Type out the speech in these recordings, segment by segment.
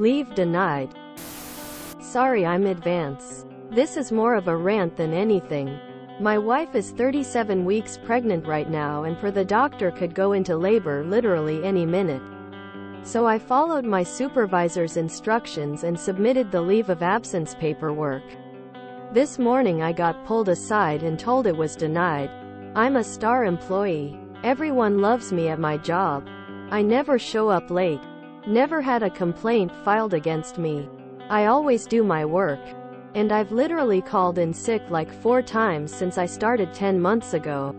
Leave denied. Sorry, I'm advance. This is more of a rant than anything. My wife is 37 weeks pregnant right now, and the doctor could go into labor literally any minute. So I followed my supervisor's instructions and submitted the leave of absence paperwork. This morning I got pulled aside and told it was denied. I'm a star employee. Everyone loves me at my job. I never show up late. Never had a complaint filed against me. I always do my work. And I've literally called in sick like 4 times since I started 10 months ago.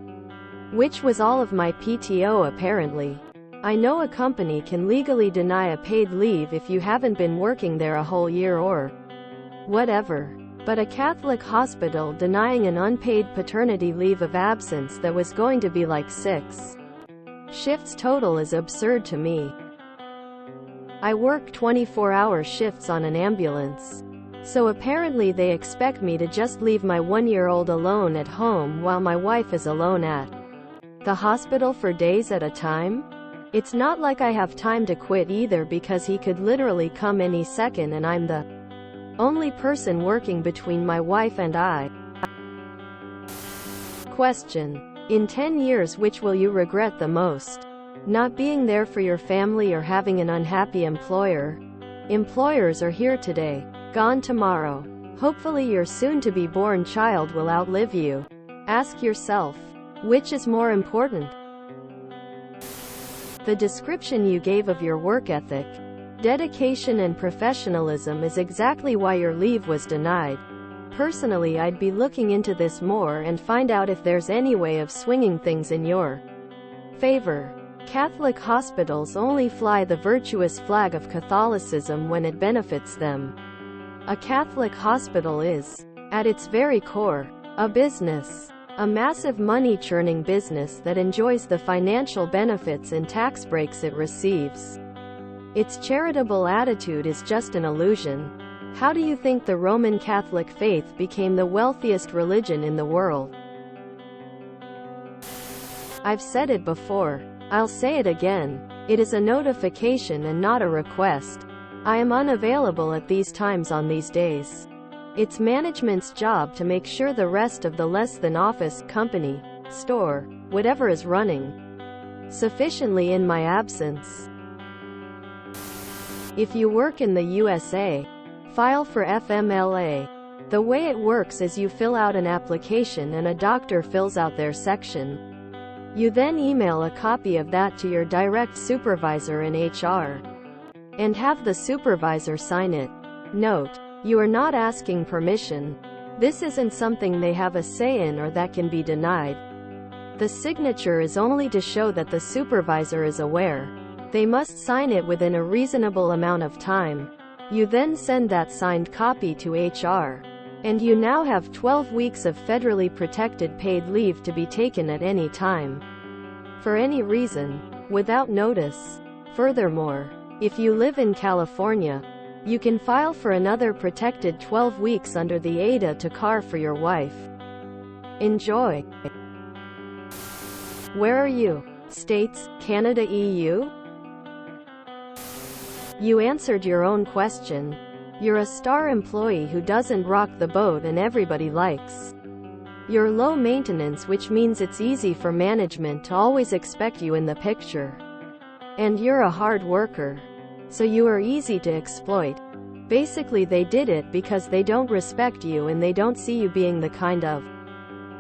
Which was all of my PTO apparently. I know a company can legally deny a paid leave if you haven't been working there a whole year or whatever. But a Catholic hospital denying an unpaid paternity leave of absence that was going to be like 6 shifts total is absurd to me. I work 24-hour shifts on an ambulance. So apparently they expect me to just leave my 1-year-old alone at home while my wife is alone at the hospital for days at a time? It's not like I have time to quit either, because he could literally come any second and I'm the only person working between my wife and I. Question. In 10 years, which will you regret the most? Not being there for your family or having an unhappy employer? Employers are here today, gone tomorrow. Hopefully your soon-to-be-born child will outlive you. Ask yourself, which is more important? The description you gave of your work ethic, dedication and professionalism is exactly why your leave was denied. Personally, I'd be looking into this more and find out if there's any way of swinging things in your favor. Catholic hospitals only fly the virtuous flag of Catholicism when it benefits them. A Catholic hospital is, at its very core, a business. A massive money-churning business that enjoys the financial benefits and tax breaks it receives. Its charitable attitude is just an illusion. How do you think the Roman Catholic faith became the wealthiest religion in the world? I've said it before. I'll say it again. It is a notification and not a request. I am unavailable at these times on these days. It's management's job to make sure the rest of the less than office, company, store, whatever is running sufficiently in my absence. If you work in the USA, file for FMLA. The way it works is you fill out an application and a doctor fills out their section. You then email a copy of that to your direct supervisor in HR and have the supervisor sign it. Note: you are not asking permission. This isn't something they have a say in or that can be denied. The signature is only to show that the supervisor is aware. They must sign it within a reasonable amount of time. You then send that signed copy to HR. And you now have 12 weeks of federally protected paid leave to be taken at any time, for any reason, without notice. Furthermore, if you live in California, you can file for another protected 12 weeks under the ADA to CAR for your wife. Enjoy. Where are you? States, Canada, EU? You answered your own question. You're a star employee who doesn't rock the boat and everybody likes. You're low maintenance, which means it's easy for management to always expect you in the picture. And you're a hard worker. So you are easy to exploit. Basically, they did it because they don't respect you and they don't see you being the kind of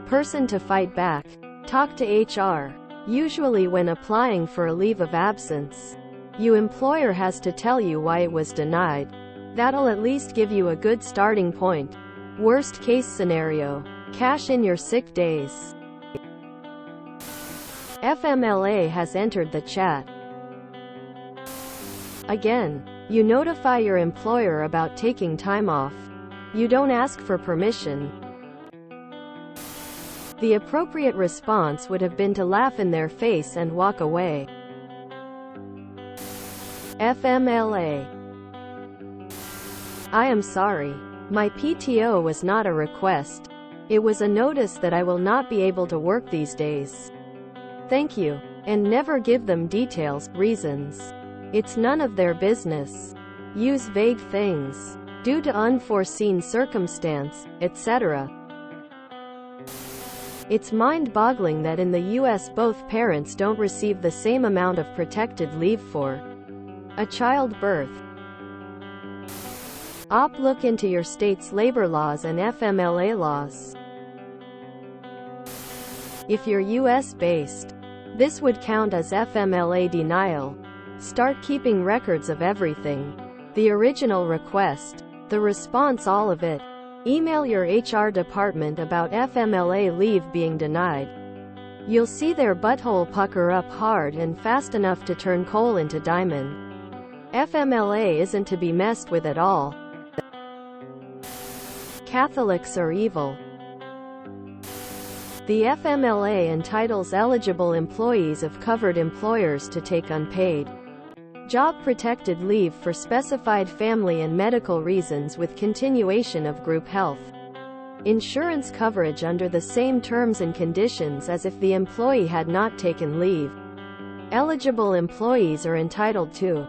person to fight back. Talk to HR. Usually when applying for a leave of absence, your employer has to tell you why it was denied. That'll at least give you a good starting point. Worst case scenario, cash in your sick days. FMLA has entered the chat. Again, you notify your employer about taking time off. You don't ask for permission. The appropriate response would have been to laugh in their face and walk away. FMLA. I am sorry. My PTO was not a request. It was a notice that I will not be able to work these days. Thank you. And never give them details, reasons. It's none of their business. use vague things, due to unforeseen circumstance, etc. It's mind-boggling that in the US both parents don't receive the same amount of protected leave for a childbirth. Look into your state's labor laws and FMLA laws. If you're US-based, this would count as FMLA denial. Start keeping records of everything. The original request, the response, all of it. Email your HR department about FMLA leave being denied. You'll see their butthole pucker up hard and fast enough to turn coal into diamond. FMLA isn't to be messed with at all. Catholics are evil. The FMLA entitles eligible employees of covered employers to take unpaid job-protected leave for specified family and medical reasons with continuation of group health insurance coverage under the same terms and conditions as if the employee had not taken leave. Eligible employees are entitled to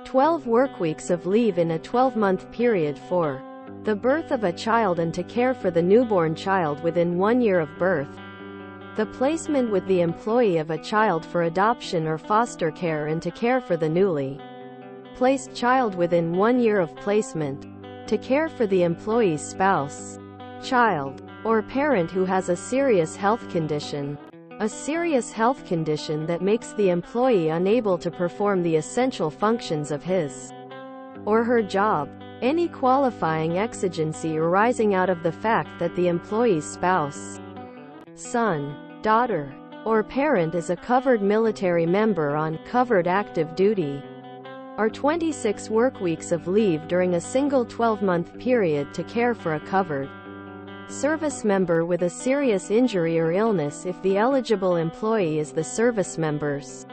12 workweeks of leave in a 12-month period for the birth of a child and to care for the newborn child within 1 year of birth, the placement with the employee of a child for adoption or foster care and to care for the newly placed child within 1 year of placement, to care for the employee's spouse, child, or parent who has a serious health condition that makes the employee unable to perform the essential functions of his or her job. Any qualifying exigency arising out of the fact that the employee's spouse, son, daughter, or parent is a covered military member on covered active duty, are 26 workweeks of leave during a single 12-month period to care for a covered service member with a serious injury or illness if the eligible employee is the service member's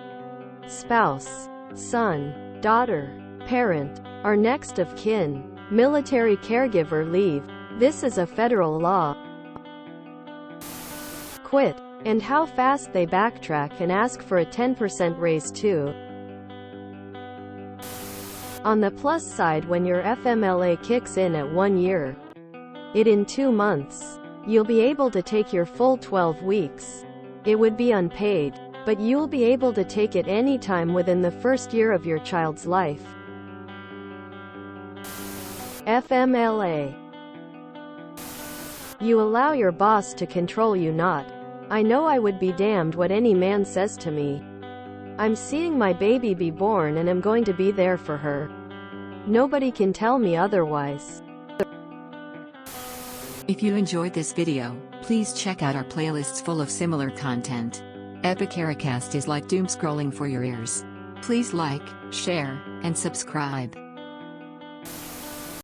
spouse, son, daughter, parent, or next of kin. Military caregiver leave. This is a federal law. Quit. And how fast they backtrack and ask for a 10% raise too. On the plus side, when your FMLA kicks in at 1 year, in 2 months, you'll be able to take your full 12 weeks. It would be unpaid, but you'll be able to take it anytime within the first year of your child's life. FMLA. You allow your boss to control you not. I know I would be damned what any man says to me. I'm seeing my baby be born and am going to be there for her. Nobody can tell me otherwise. If you enjoyed this video, please check out our playlists full of similar content. Epicaricast is like doom scrolling for your ears. Please like, share, and subscribe.